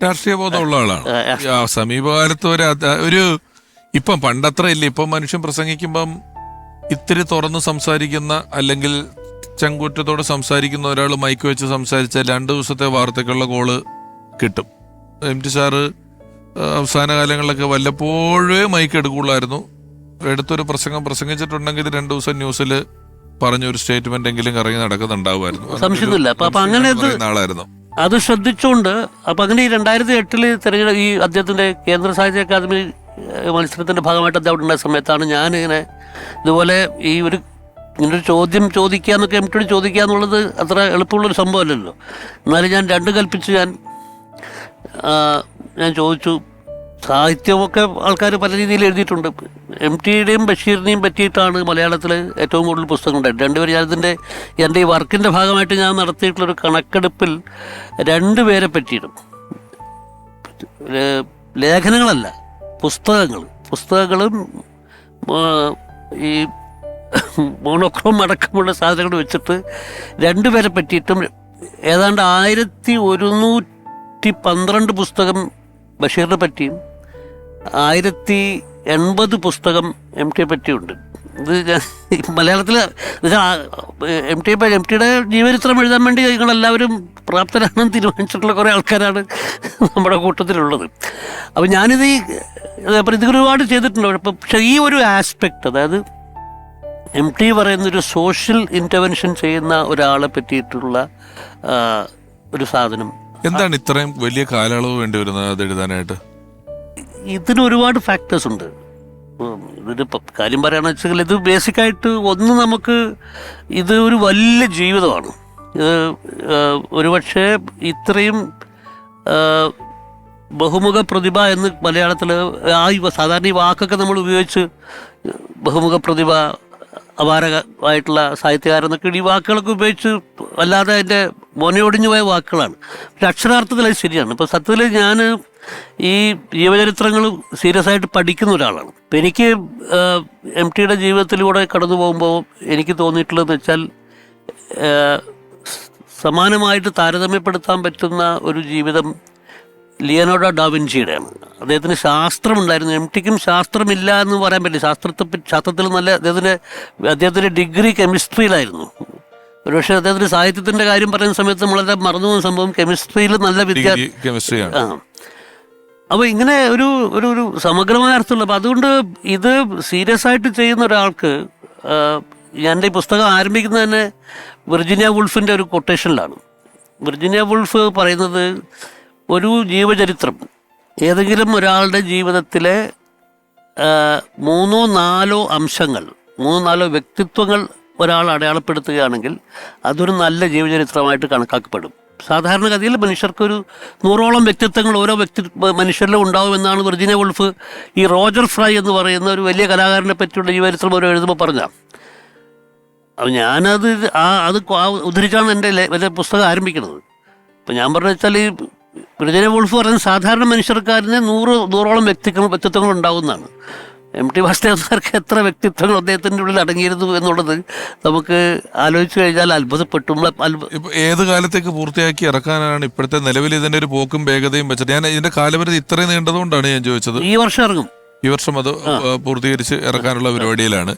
രാഷ്ട്രീയ ബോധമുള്ള ആളാണ്. സമീപകാലത്ത് ഒരു ഇപ്പം പണ്ടത്ര ഇല്ല. ഇപ്പം മനുഷ്യൻ പ്രസംഗിക്കുമ്പം ഇത്തിരി തുറന്ന് സംസാരിക്കുന്ന അല്ലെങ്കിൽ ചങ്കൂറ്റത്തോടെ സംസാരിക്കുന്ന ഒരാൾ മൈക്ക് വെച്ച് സംസാരിച്ചാൽ 2 ദിവസത്തെ വാർത്തകളുടെ കോള് കിട്ടും. MT സാറ് അവസാന കാലങ്ങളിലൊക്കെ വല്ലപ്പോഴേ മൈക്ക് എടുക്കുള്ളായിരുന്നു. എടുത്തൊരു പ്രസംഗിച്ചിട്ടുണ്ടെങ്കിൽ 2 ദിവസം ന്യൂസിൽ പറഞ്ഞൊരു സ്റ്റേറ്റ്മെന്റ് എങ്കിലും കറങ്ങി നടക്കുന്നുണ്ടാവുമായിരുന്നു. സംശയമില്ല. അപ്പൊ അങ്ങനെ ആളായിരുന്നു. അത് ശ്രദ്ധിച്ചുകൊണ്ട് അപ്പൊ അങ്ങനെ ഈ 2008 തെരഞ്ഞെടുപ്പ് ഈ അദ്ദേഹത്തിന്റെ കേന്ദ്ര സാഹിത്യ അക്കാദമി മത്സരത്തിന്റെ ഭാഗമായിട്ട് അദ്ദേഹം ഉണ്ടായ സമയത്താണ് ഞാനിങ്ങനെ ഇതുപോലെ ഈ ഇങ്ങനൊരു ചോദ്യം ചോദിക്കാന്നൊക്കെ MT ചോദിക്കുക എന്നുള്ളത് അത്ര എളുപ്പമുള്ളൊരു സംഭവമല്ലല്ലോ. എന്നാലും ഞാൻ 2 കൽപ്പിച്ച് ഞാൻ ചോദിച്ചു. സാഹിത്യമൊക്കെ ആൾക്കാർ പല രീതിയിൽ എഴുതിയിട്ടുണ്ട്. MTയുടെയും ബഷീറിനെയും പറ്റിയിട്ടാണ് മലയാളത്തിൽ ഏറ്റവും കൂടുതൽ പുസ്തകങ്ങളുണ്ടായിട്ട്. 2 പേര് എൻ്റെ ഈ വർക്കിൻ്റെ ഭാഗമായിട്ട് ഞാൻ നടത്തിയിട്ടുള്ളൊരു കണക്കെടുപ്പിൽ 2 പേരെ പറ്റിയിട്ടും ലേഖനങ്ങളല്ല പുസ്തകങ്ങളും ഈ മോണോക്രോം അടക്കമുള്ള സാധനങ്ങൾ വെച്ചിട്ട് 2 പേരെ പറ്റിയിട്ടും ഏതാണ്ട് 1112 പുസ്തകം ബഷീറിനെ പറ്റിയും 1080 പുസ്തകം MTയെ പറ്റിയുണ്ട്. ഇത് മലയാളത്തിൽ MTയുടെ ജീവചരിത്രം എഴുതാൻ വേണ്ടി നിങ്ങളെല്ലാവരും പ്രാപ്തരാണെന്ന് തീരുമാനിച്ചിട്ടുള്ള കുറേ ആൾക്കാരാണ് നമ്മുടെ കൂട്ടത്തിലുള്ളത്. അപ്പം ഞാനിത് ഒരുപാട് ചെയ്തിട്ടുണ്ട്. പക്ഷേ ഈ ഒരു ആസ്പെക്റ്റ്, അതായത് MT പറയുന്നൊരു സോഷ്യൽ ഇൻ്റർവെൻഷൻ ചെയ്യുന്ന ഒരാളെ പറ്റിയിട്ടുള്ള ഒരു സാധനം. എന്താണ് ഇത്രയും വലിയ കാലയളവ് വേണ്ടി വരുന്നത് അത് എഴുതാനായിട്ട്? ഇതിന് ഒരുപാട് ഫാക്ടേഴ്സ് ഉണ്ട്. ഇതിന് കാര്യം പറയുകയാണെന്ന് വെച്ചാൽ ഇത് ബേസിക്കായിട്ട് നമുക്ക് ഇത് ഒരു വലിയ ജീവിതമാണ്. ഒരുപക്ഷെ ഇത്രയും ബഹുമുഖ പ്രതിഭ എന്ന് മലയാളത്തിൽ സാധാരണ ഈ വാക്കൊക്കെ നമ്മൾ ഉപയോഗിച്ച് ബഹുമുഖ പ്രതിഭ, അപാരമായിട്ടുള്ള സാഹിത്യകാരെന്നൊക്കെ ഈ വാക്കുകളൊക്കെ ഉപയോഗിച്ച് അല്ലാതെ അതിൻ്റെ മൊനയൊടിഞ്ഞു പോയ വാക്കുകളാണ്. പക്ഷെ അക്ഷരാർത്ഥത്തിൽ അത് ശരിയാണ്. ഇപ്പോൾ സത്യത്തിൽ ഞാൻ ഈ ജീവചരിത്രങ്ങൾ സീരിയസ് ആയിട്ട് പഠിക്കുന്ന ഒരാളാണ്. അപ്പം എനിക്ക് MTയുടെ ജീവിതത്തിലൂടെ കടന്നു പോകുമ്പോൾ എനിക്ക് തോന്നിയിട്ടുള്ളതെന്ന് വെച്ചാൽ സമാനമായിട്ട് താരതമ്യപ്പെടുത്താൻ പറ്റുന്ന ഒരു ജീവിതം ലിയനാർഡോ ഡാവിഞ്ചിയുടെയാണ്. അദ്ദേഹത്തിന് ശാസ്ത്രമുണ്ടായിരുന്നു. MTക്കും ശാസ്ത്രമില്ല എന്ന് പറയാൻ പറ്റില്ല. ശാസ്ത്രത്തിൽ നല്ല അദ്ദേഹത്തിൻ്റെ ഡിഗ്രി കെമിസ്ട്രിയിലായിരുന്നു. ഒരുപക്ഷെ അദ്ദേഹത്തിന് സാഹിത്യത്തിൻ്റെ കാര്യം പറയുന്ന സമയത്ത് നമ്മളെല്ലാം മറന്നു പോകുന്ന സംഭവം കെമിസ്ട്രിയിൽ നല്ല കെമിസ്ട്രിയാണ്. അപ്പോൾ ഇങ്ങനെ ഒരു സമഗ്രമായ അർത്ഥമുള്ള. അപ്പോൾ അതുകൊണ്ട് ഇത് സീരിയസ് ആയിട്ട് ചെയ്യുന്ന ഒരാൾക്ക് എൻ്റെ ഈ പുസ്തകം ആരംഭിക്കുന്നത് തന്നെ വിർജീനിയ വുൾഫിൻ്റെ ഒരു കൊട്ടേഷനിലാണ്. വിർജീനിയ വുൾഫ് പറയുന്നത് ഒരു ജീവചരിത്രം ഏതെങ്കിലും ഒരാളുടെ ജീവിതത്തിലെ 3-4 അംശങ്ങൾ, 3-4 വ്യക്തിത്വങ്ങൾ ഒരാൾ അടയാളപ്പെടുത്തുകയാണെങ്കിൽ അതൊരു നല്ല ജീവചരിത്രമായിട്ട് കണക്കാക്കപ്പെടും. സാധാരണഗതിയിൽ മനുഷ്യർക്കൊരു 100ഓളം വ്യക്തിത്വങ്ങൾ ഓരോ മനുഷ്യരിലും ഉണ്ടാവുമെന്നാണ് വിർജീനിയ വുൾഫ് ഈ റോജർ ഫ്രൈ എന്ന് പറയുന്ന ഒരു വലിയ കലാകാരനെ പറ്റിയുള്ള ജീവചരിത്രം ഓരോ എഴുതുമ്പോൾ പറഞ്ഞ. അപ്പം ഞാനത് ഉദ്ധരിച്ചാണ് എൻ്റെ പുസ്തകം ആരംഭിക്കുന്നത്. അപ്പം ഞാൻ പറഞ്ഞു വെച്ചാൽ ഈ വിർജീനിയ വുൾഫ് പറയുന്നത് സാധാരണ മനുഷ്യർക്കാരന് 100ഓളം വ്യക്തിത്വങ്ങൾ ഉണ്ടാവുന്നതാണ്. MT വാസുദേവനാർക്ക് എത്ര വ്യക്തിത്വങ്ങൾ അദ്ദേഹത്തിൻ്റെ ഉള്ളിൽ അടങ്ങിയിരുന്നു എന്നുള്ളത് നമുക്ക് ആലോചിച്ച് കഴിഞ്ഞാൽ അത്ഭുതപ്പെട്ടു. ഏത് കാലത്തേക്ക് പൂർത്തിയാക്കി ഇറക്കാനാണ് ഇപ്പോഴത്തെ നിലവിൽ ഇതിന്റെ ഒരു പോക്കും വേഗതയും വെച്ചിട്ട്? ഞാൻ ഇതിന്റെ കാലപരിധി ഇത്രയും നീണ്ടതുകൊണ്ടാണ് ഞാൻ ചോദിച്ചത്. ഈ വർഷം ഇറങ്ങും. ഈ വർഷം അത് പൂർത്തീകരിച്ച് ഇറക്കാനുള്ള പരിപാടിയിലാണ്.